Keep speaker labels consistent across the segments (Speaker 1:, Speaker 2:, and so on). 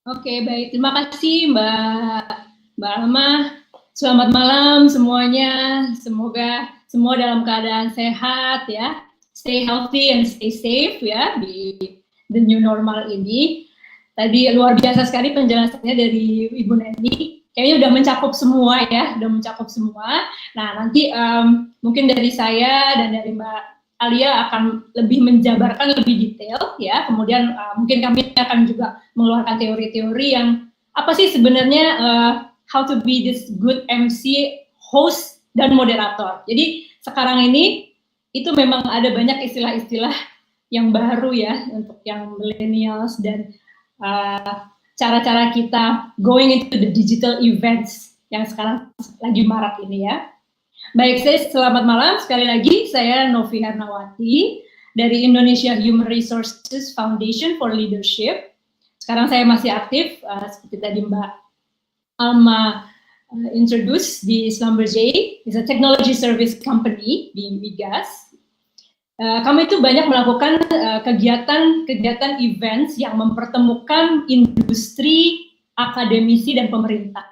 Speaker 1: Oke, baik. Terima kasih Mbak Alma. Selamat malam semuanya. Semoga semua dalam keadaan sehat ya. Stay healthy and stay safe ya di the new normal ini. Tadi luar biasa sekali penjelasannya dari Ibu Neni. Kayaknya udah mencakup semua ya, udah mencakup semua. Nah, nanti mungkin dari saya dan dari Mbak Alia akan lebih menjabarkan lebih detail ya. Kemudian mungkin kami akan juga mengeluarkan teori-teori yang apa sih sebenarnya how to be this good MC, host dan moderator. Jadi sekarang ini itu memang ada banyak istilah-istilah yang baru ya untuk yang millennials dan cara-cara kita going into the digital events yang sekarang lagi marak ini ya. Baik, selamat malam. Sekali lagi, saya Novi Hernawati dari Indonesia Human Resources Foundation for Leadership. Sekarang saya masih aktif, seperti tadi Mbak Alma introduce di Schlumberger, is a technology service company di Migas. Kami itu banyak melakukan kegiatan events yang mempertemukan industri, akademisi, dan pemerintah.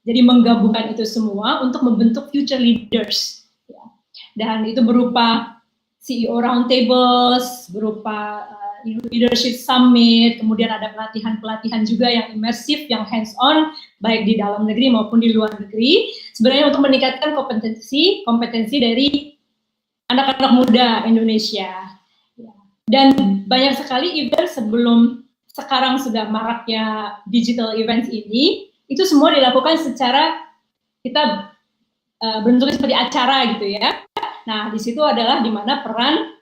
Speaker 1: Jadi menggabungkan itu semua untuk membentuk future leaders. Ya. Dan itu berupa CEO roundtables, berupa leadership summit, kemudian ada pelatihan-pelatihan juga yang imersif, yang hands-on, baik di dalam negeri maupun di luar negeri. Sebenarnya untuk meningkatkan kompetensi dari anak-anak muda Indonesia. Ya. Dan banyak sekali event sebelum sekarang sudah maraknya digital events ini, itu semua dilakukan secara kita bentuknya seperti acara gitu ya. Nah, di situ adalah di mana peran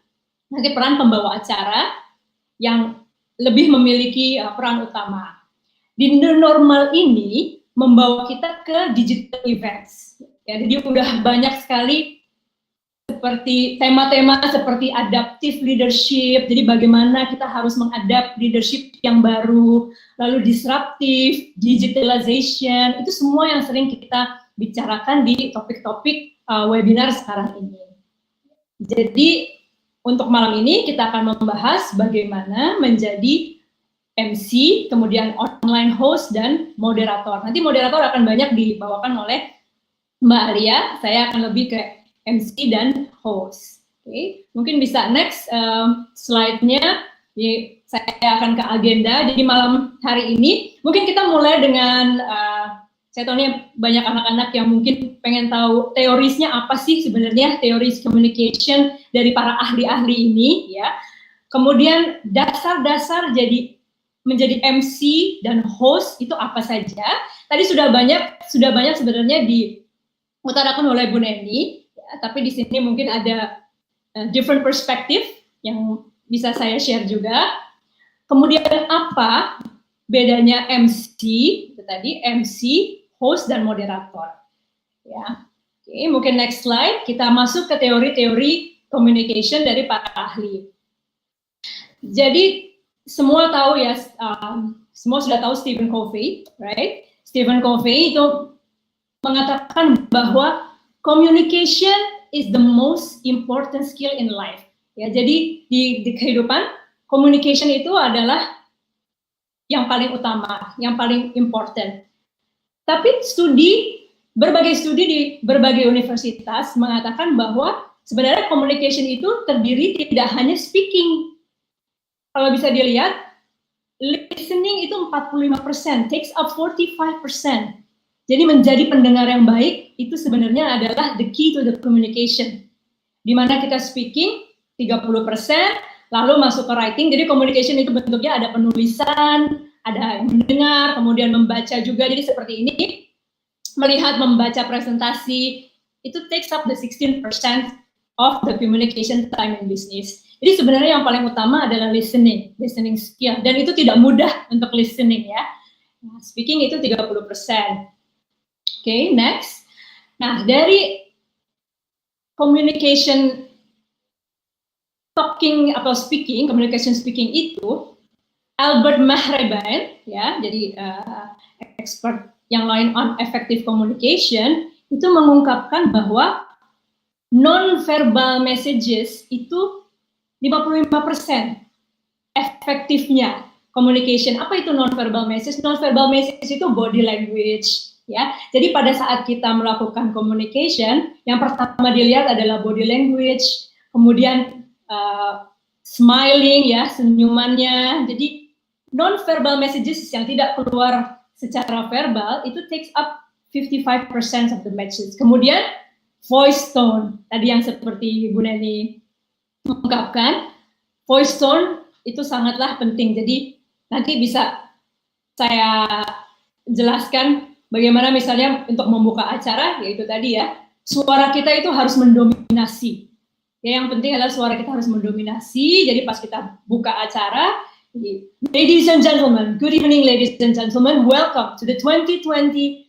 Speaker 1: pembawa acara yang lebih memiliki peran utama. Di new normal ini membawa kita ke digital events. Ya, jadi udah banyak sekali seperti tema-tema seperti adaptive leadership, jadi bagaimana kita harus mengadap leadership yang baru, lalu disruptive, digitalization, itu semua yang sering kita bicarakan di topik-topik webinar sekarang ini. Jadi untuk malam ini kita akan membahas bagaimana menjadi MC, kemudian online host dan moderator. Nanti moderator akan banyak dibawakan oleh Mbak Alia, saya akan lebih ke MC dan host. Oke, mungkin bisa next slide-nya. Saya akan ke agenda. Jadi malam hari ini mungkin kita mulai dengan saya tahu nih banyak anak-anak yang mungkin pengen tahu teorisnya apa sih sebenarnya teoris communication dari para ahli-ahli ini ya. Kemudian dasar-dasar menjadi MC dan host itu apa saja. Tadi sudah banyak sebenarnya diutarakan oleh Bu Neni. Tapi di sini mungkin ada different perspective yang bisa saya share juga. Kemudian apa bedanya MC, itu tadi MC, host dan moderator. Ya, oke, mungkin next slide kita masuk ke teori-teori communication dari para ahli. Jadi semua tahu ya, semua sudah tahu Stephen Covey, right? Stephen Covey itu mengatakan bahwa communication is the most important skill in life. Ya, jadi di kehidupan communication itu adalah yang paling utama, yang paling important. Tapi berbagai studi di berbagai universitas mengatakan bahwa sebenarnya communication itu terdiri tidak hanya speaking. Kalau bisa dilihat, listening itu 45%, takes up 45%. Jadi menjadi pendengar yang baik itu sebenarnya adalah the key to the communication. Di mana kita speaking 30%, lalu masuk ke writing. Jadi communication itu bentuknya ada penulisan, ada yang mendengar, kemudian membaca juga. Jadi seperti ini, melihat, membaca presentasi, itu takes up the 16% of the communication time in business. Jadi sebenarnya yang paling utama adalah listening skill. Dan itu tidak mudah untuk listening ya. Speaking itu 30%. Oke, next. Nah, dari communication talking atau speaking, communication speaking itu, Albert Mahreban, ya, jadi expert yang lain on effective communication, itu mengungkapkan bahwa non-verbal messages itu 55% efektifnya. communication. Apa itu non-verbal message? Non-verbal message itu body language, ya. Jadi pada saat kita melakukan communication, yang pertama dilihat adalah body language, kemudian smiling, ya, senyumannya. Jadi non-verbal messages yang tidak keluar secara verbal itu takes up 55% of the message. Kemudian voice tone, tadi yang seperti Bu Neni mengungkapkan, voice tone itu sangatlah penting. Jadi nanti bisa saya jelaskan bagaimana misalnya untuk membuka acara, yaitu tadi ya, suara kita itu harus mendominasi. Ya, yang penting adalah suara kita harus mendominasi. Jadi pas kita buka acara, ladies and gentlemen, good evening ladies and gentlemen, welcome to the 2020.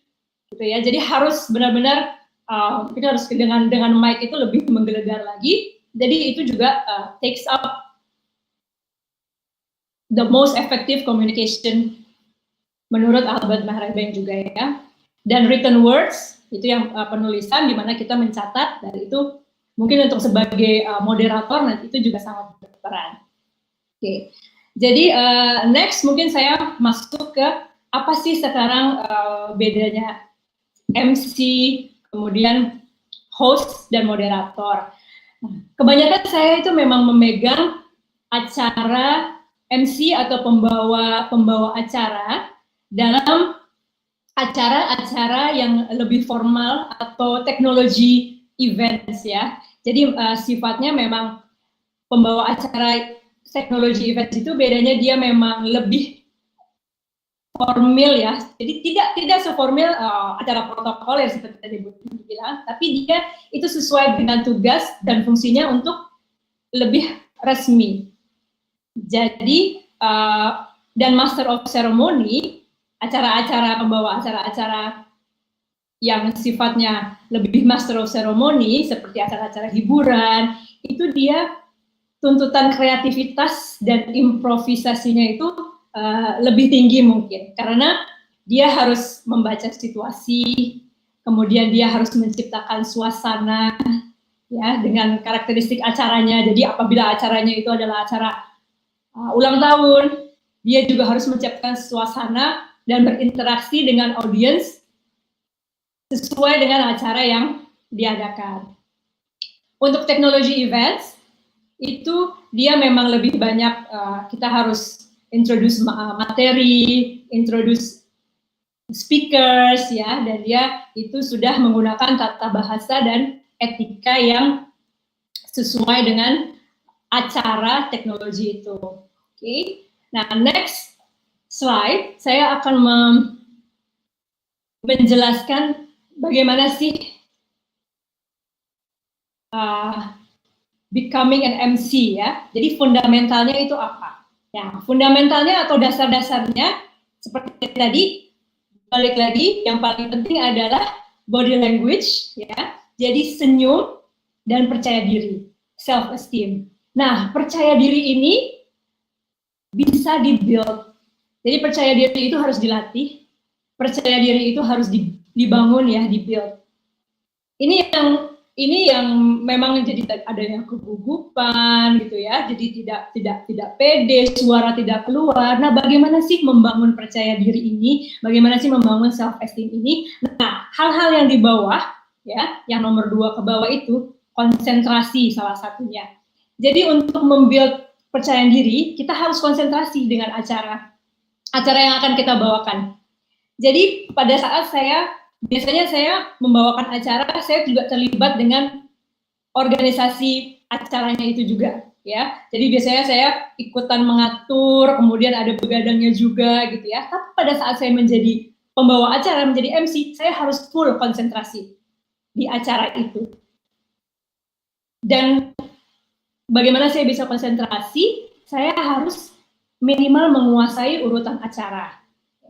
Speaker 1: Gitu ya. Jadi harus benar-benar kita harus dengan mic itu lebih menggelegar lagi. Jadi itu juga takes up the most effective communication menurut Albert Mehrabian juga ya. Dan written words itu yang penulisan di mana kita mencatat, dan itu mungkin untuk sebagai moderator nanti itu juga sangat berperan. Oke. Jadi next mungkin saya masuk ke apa sih sekarang bedanya MC, kemudian host dan moderator. Kebanyakan saya itu memang memegang acara MC atau pembawa acara dalam acara-acara yang lebih formal atau teknologi events ya. Jadi sifatnya memang pembawa acara teknologi events itu bedanya dia memang lebih formal ya. Jadi tidak seformal acara protokol yang seperti tadi Bu bilang, tapi dia itu sesuai dengan tugas dan fungsinya untuk lebih resmi. Jadi dan master of ceremony, acara-acara pembawa acara-acara yang sifatnya lebih master of ceremony seperti acara-acara hiburan, itu dia tuntutan kreativitas dan improvisasinya itu lebih tinggi mungkin, karena dia harus membaca situasi, kemudian dia harus menciptakan suasana ya dengan karakteristik acaranya. Jadi apabila acaranya itu adalah acara ulang tahun, dia juga harus menciptakan suasana dan berinteraksi dengan audiens sesuai dengan acara yang diadakan. Untuk teknologi events itu dia memang lebih banyak kita harus introduce materi, introduce speakers ya, dan dia itu sudah menggunakan tata bahasa dan etika yang sesuai dengan acara teknologi itu. Oke. Nah, next slide saya akan menjelaskan bagaimana sih becoming an MC ya. Jadi fundamentalnya itu apa? Ya, fundamentalnya atau dasar-dasarnya seperti tadi, balik lagi, yang paling penting adalah body language ya. Jadi senyum dan percaya diri, self esteem. Nah, percaya diri ini bisa di-build. Jadi percaya diri itu harus dilatih, percaya diri itu harus dibangun ya, di-build. Ini yang memang jadi adanya kegugupan gitu ya, jadi tidak pede, suara tidak keluar. Nah, bagaimana sih membangun percaya diri ini? Bagaimana sih membangun self esteem ini? Nah, hal-hal yang di bawah ya, yang nomor 2 ke bawah itu konsentrasi salah satunya. Jadi untuk membuild percaya diri, kita harus konsentrasi dengan acara yang akan kita bawakan. Jadi pada saat biasanya saya membawakan acara, saya juga terlibat dengan organisasi acaranya itu juga, ya. Jadi biasanya saya ikutan mengatur, kemudian ada begadangnya juga, gitu ya. Tapi pada saat saya menjadi pembawa acara, menjadi MC, saya harus full konsentrasi di acara itu. Dan bagaimana saya bisa konsentrasi? Saya harus minimal menguasai urutan acara.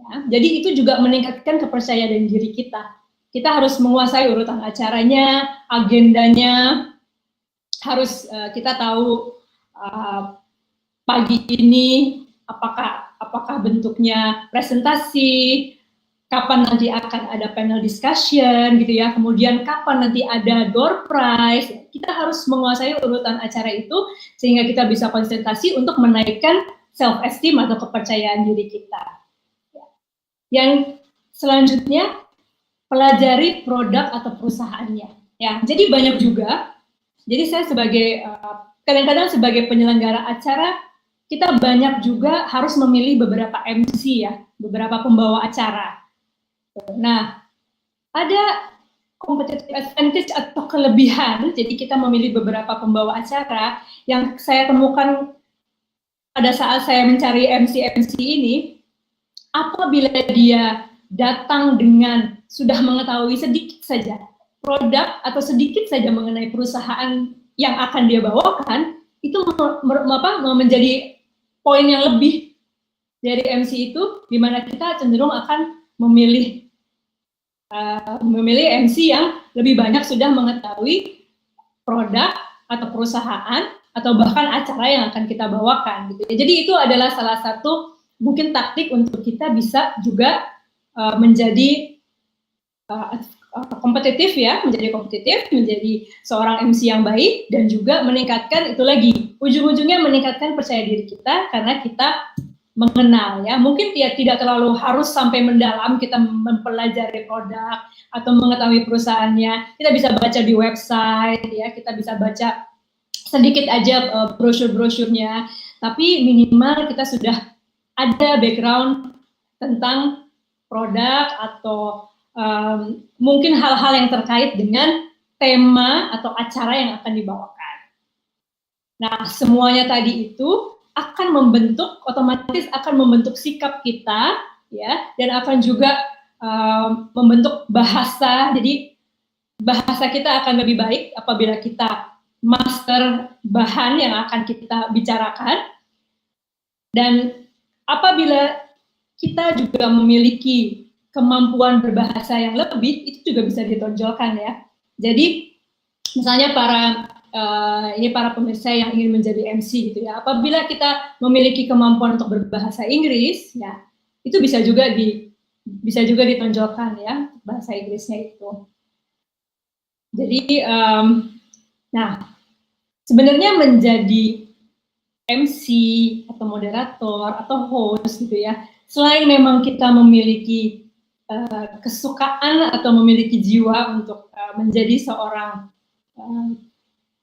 Speaker 1: Ya, jadi itu juga meningkatkan kepercayaan diri kita. Kita harus menguasai urutan acaranya, agendanya, harus kita tahu pagi ini apakah bentuknya presentasi, kapan nanti akan ada panel discussion gitu ya, kemudian kapan nanti ada door prize. Kita harus menguasai urutan acara itu sehingga kita bisa konsentrasi untuk menaikkan self esteem atau kepercayaan diri kita. Yang selanjutnya, pelajari produk atau perusahaannya. Ya, jadi banyak juga. Jadi saya sebagai kadang-kadang sebagai penyelenggara acara, kita banyak juga harus memilih beberapa MC ya, beberapa pembawa acara. Nah, ada competitive advantage atau kelebihan. Jadi kita memilih beberapa pembawa acara yang saya temukan pada saat saya mencari MC-MC ini. Apabila dia datang dengan sudah mengetahui sedikit saja produk atau sedikit saja mengenai perusahaan yang akan dia bawakan, itu menjadi poin yang lebih dari MC itu, di mana kita cenderung akan memilih MC yang lebih banyak sudah mengetahui produk atau perusahaan atau bahkan acara yang akan kita bawakan. Gitu. Jadi itu adalah salah satu mungkin taktik untuk kita bisa juga menjadi kompetitif ya, menjadi seorang MC yang baik dan juga meningkatkan itu lagi, ujung-ujungnya meningkatkan percaya diri kita karena kita mengenal ya, mungkin tidak terlalu harus sampai mendalam kita mempelajari produk atau mengetahui perusahaannya, kita bisa baca di website ya, kita bisa baca sedikit aja brosur-brosurnya, tapi minimal kita sudah ada background tentang produk atau mungkin hal-hal yang terkait dengan tema atau acara yang akan dibawakan. Nah, semuanya tadi itu akan otomatis akan membentuk sikap kita, ya, dan akan juga membentuk bahasa. Jadi bahasa kita akan lebih baik apabila kita master bahan yang akan kita bicarakan, dan apabila kita juga memiliki kemampuan berbahasa yang lebih, itu juga bisa ditonjolkan ya. Jadi misalnya para pemirsa yang ingin menjadi MC gitu ya, apabila kita memiliki kemampuan untuk berbahasa Inggris, ya itu bisa juga ditonjolkan ya bahasa Inggrisnya itu. Jadi, nah sebenarnya menjadi MC atau moderator atau host gitu ya, selain memang kita memiliki kesukaan atau memiliki jiwa untuk menjadi seorang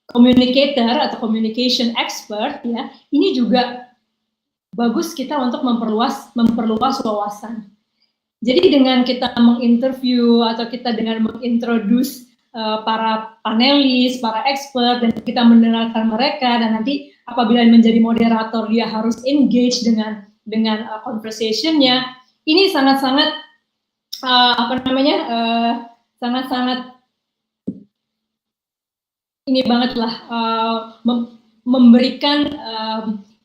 Speaker 1: communicator atau communication expert ya, ini juga bagus kita untuk memperluas wawasan. Jadi dengan kita menginterview atau kita dengan mengintroduce para panelis, para expert, dan kita mendengarkan mereka, dan nanti apabila menjadi moderator dia harus engage dengan conversation-nya. Ini sangat-sangat sangat-sangat ini banget lah, memberikan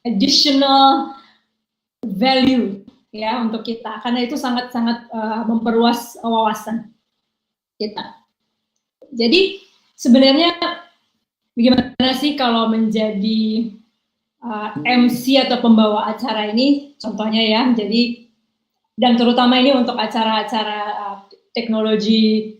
Speaker 1: additional value ya untuk kita, karena itu sangat-sangat memperluas wawasan kita. Jadi sebenarnya bagaimana sih kalau menjadi MC atau pembawa acara ini, contohnya ya, jadi dan terutama ini untuk acara-acara teknologi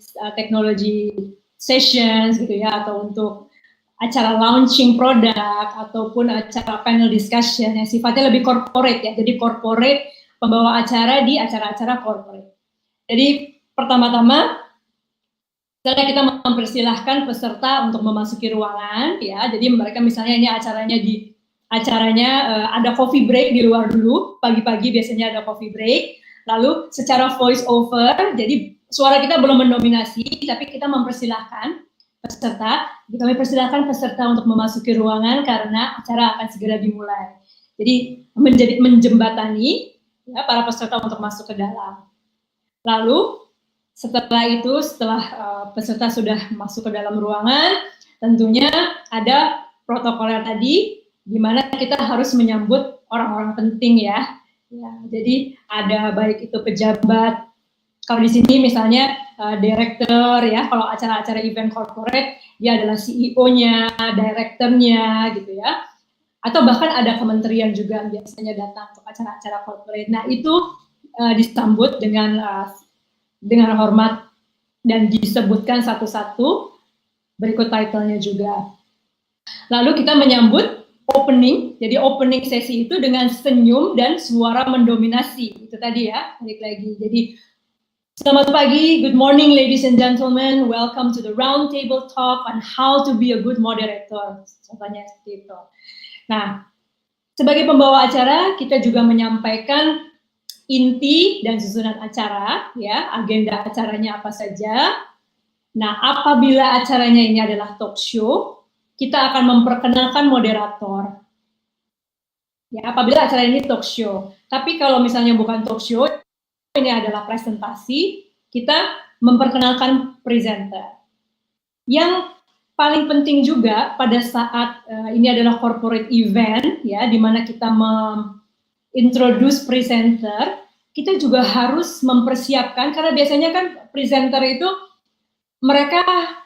Speaker 1: sessions gitu ya, atau untuk acara launching produk ataupun acara panel discussion yang sifatnya lebih corporate ya. Jadi corporate, pembawa acara di acara-acara corporate. Jadi pertama-tama kita mempersilahkan peserta untuk memasuki ruangan ya. Jadi mereka misalnya ini acaranya ada coffee break di luar dulu, pagi-pagi biasanya ada coffee break. Lalu secara voice over, jadi suara kita belum mendominasi, tapi kita mempersilahkan peserta untuk memasuki ruangan karena acara akan segera dimulai. Jadi menjembatani ya, para peserta untuk masuk ke dalam. Lalu setelah peserta sudah masuk ke dalam ruangan, tentunya ada protokoler tadi, di mana kita harus menyambut orang-orang penting ya. Ya, jadi ada baik itu pejabat, kalau di sini misalnya direktur ya, kalau acara-acara event corporate dia adalah CEO-nya, direkturnya gitu ya, atau bahkan ada kementerian juga biasanya datang untuk acara-acara corporate. Nah itu disambut dengan hormat dan disebutkan satu-satu berikut title-nya juga. Lalu kita menyambut opening. Jadi opening sesi itu dengan senyum dan suara mendominasi. Itu tadi ya, balik lagi. Jadi selamat pagi, good morning ladies and gentlemen. Welcome to the roundtable talk on how to be a good moderator. Contohnya seperti itu. Nah, sebagai pembawa acara, kita juga menyampaikan inti dan susunan acara, ya, agenda acaranya apa saja. Nah, apabila acaranya ini adalah talk show, kita akan memperkenalkan moderator. Ya, apabila acara ini talk show. Tapi kalau misalnya bukan talk show, ini adalah presentasi, kita memperkenalkan presenter. Yang paling penting juga pada saat ini adalah corporate event, ya, di mana kita introduce presenter, kita juga harus mempersiapkan, karena biasanya kan presenter itu mereka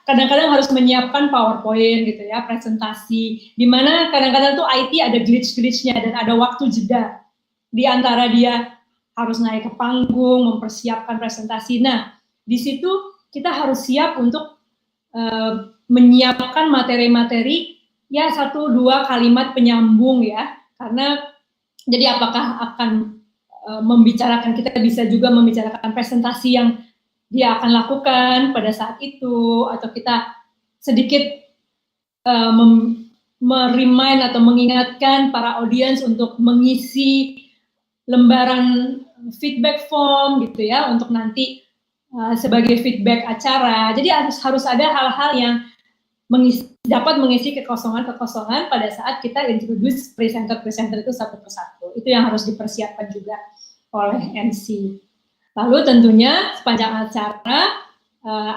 Speaker 1: kadang-kadang harus menyiapkan PowerPoint gitu ya, presentasi, di mana kadang-kadang tuh IT ada glitch-glitchnya dan ada waktu jeda di antara dia harus naik ke panggung, mempersiapkan presentasi. Nah, di situ kita harus siap untuk menyiapkan materi-materi ya 1-2 kalimat penyambung ya, karena jadi apakah akan membicarakan, kita bisa juga membicarakan presentasi yang dia akan lakukan pada saat itu, atau kita sedikit meremind atau mengingatkan para audiens untuk mengisi lembaran feedback form gitu ya, untuk nanti sebagai feedback acara. Jadi harus ada hal-hal yang dapat mengisi kekosongan-kekosongan pada saat kita introduce presenter-presenter itu satu persatu. Itu yang harus dipersiapkan juga oleh MC. Lalu tentunya sepanjang acara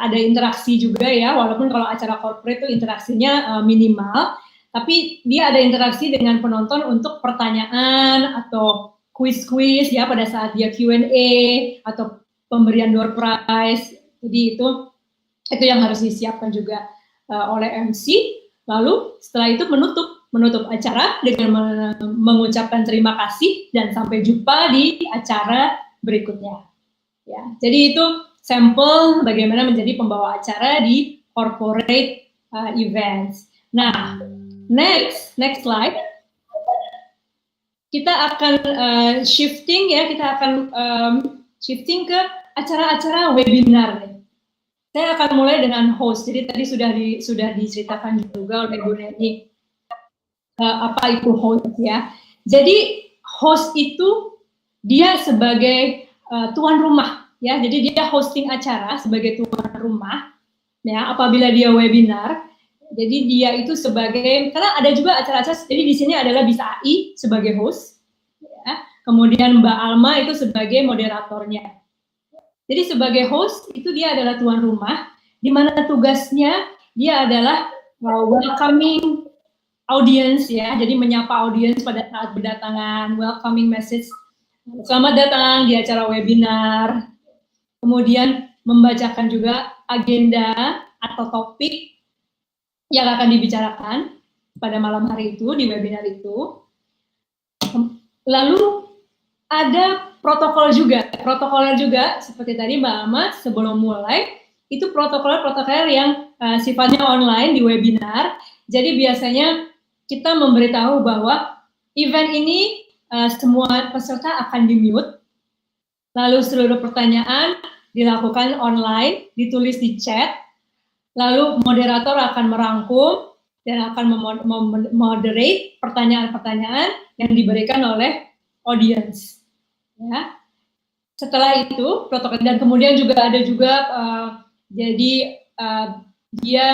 Speaker 1: ada interaksi juga ya, walaupun kalau acara corporate itu interaksinya minimal, tapi dia ada interaksi dengan penonton untuk pertanyaan atau quiz-quiz ya pada saat dia Q&A atau pemberian door prize. Jadi itu yang harus disiapkan juga oleh MC. Lalu setelah itu menutup acara dengan mengucapkan terima kasih dan sampai jumpa di acara berikutnya. Ya, jadi itu sampel bagaimana menjadi pembawa acara di corporate events. Nah, next slide. Kita akan shifting ya, kita akan shifting ke acara-acara webinar nih. Saya akan mulai dengan host. Jadi tadi sudah diceritakan juga oleh Bu Neni apa itu host ya. Jadi host itu dia sebagai tuan rumah ya. Jadi dia hosting acara sebagai tuan rumah ya apabila dia webinar. Jadi dia itu sebagai, karena ada juga acara-acara, jadi di sini adalah bisa AI sebagai host ya. Kemudian Mbak Alma itu sebagai moderatornya. Jadi sebagai host itu dia adalah tuan rumah, di mana tugasnya dia adalah welcoming audience ya, jadi menyapa audience pada saat berdatangan, welcoming message, selamat datang di acara webinar, kemudian membacakan juga agenda atau topik yang akan dibicarakan pada malam hari itu di webinar itu. Lalu ada protokoler juga seperti tadi Mbak Alma sebelum mulai, itu protokoler yang sifatnya online di webinar. Jadi biasanya kita memberitahu bahwa event ini semua peserta akan di-mute, lalu seluruh pertanyaan dilakukan online, ditulis di chat, lalu moderator akan merangkum dan akan moderate pertanyaan-pertanyaan yang diberikan oleh audience. Ya. Setelah itu protokol, dan kemudian juga ada juga dia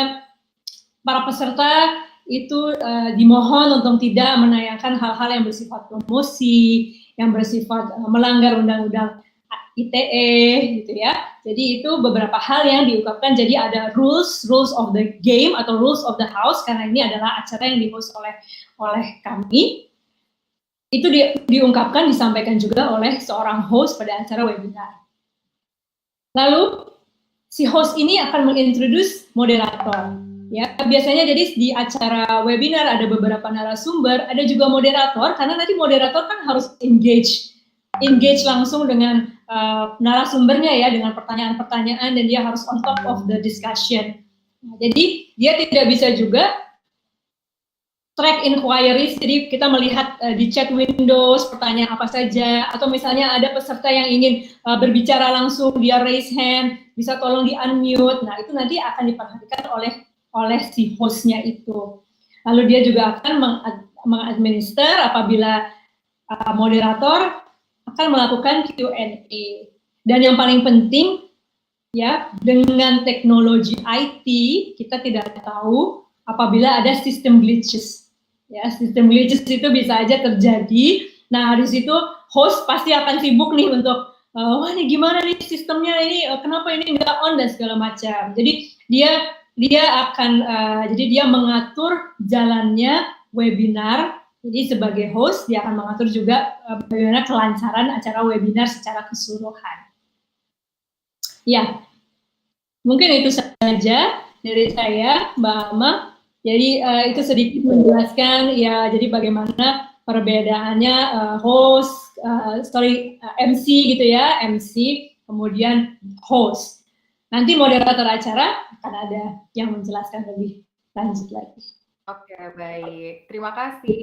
Speaker 1: para peserta itu dimohon untuk tidak menayangkan hal-hal yang bersifat promosi, yang bersifat melanggar undang-undang ITE gitu ya. Jadi itu beberapa hal yang diungkapkan. Jadi ada rules of the game atau rules of the house, karena ini adalah acara yang di-host oleh kami. Itu diungkapkan, disampaikan juga oleh seorang host pada acara webinar. Lalu si host ini akan mengintroduce moderator. Ya, biasanya jadi di acara webinar ada beberapa narasumber, ada juga moderator, karena nanti moderator kan harus engage langsung dengan narasumbernya ya, dengan pertanyaan-pertanyaan, dan dia harus on top of the discussion. Nah, jadi dia tidak bisa juga track inquiries, jadi kita melihat di chat windows pertanyaan apa saja, atau misalnya ada peserta yang ingin berbicara langsung, dia raise hand, bisa tolong di unmute. Nah itu nanti akan diperhatikan oleh si hostnya itu. Lalu dia juga akan mengadminister apabila moderator akan melakukan Q&A. Dan yang paling penting ya, dengan teknologi IT kita tidak tahu apabila ada sistem glitches. Ya, sistem glitches itu bisa aja terjadi. Nah, di situ host pasti akan sibuk nih untuk wah ini gimana nih sistemnya ini, kenapa ini nggak on dan segala macam. Jadi dia akan jadi dia mengatur jalannya webinar. Jadi sebagai host dia akan mengatur juga bagaimana kelancaran acara webinar secara keseluruhan. Ya, mungkin itu saja dari saya, Mbak Alma. Jadi itu sedikit menjelaskan ya, jadi bagaimana perbedaannya host, MC gitu ya, MC, kemudian host. Nanti moderator acara akan ada yang menjelaskan lebih lanjut lagi.
Speaker 2: Oke, baik. Terima kasih.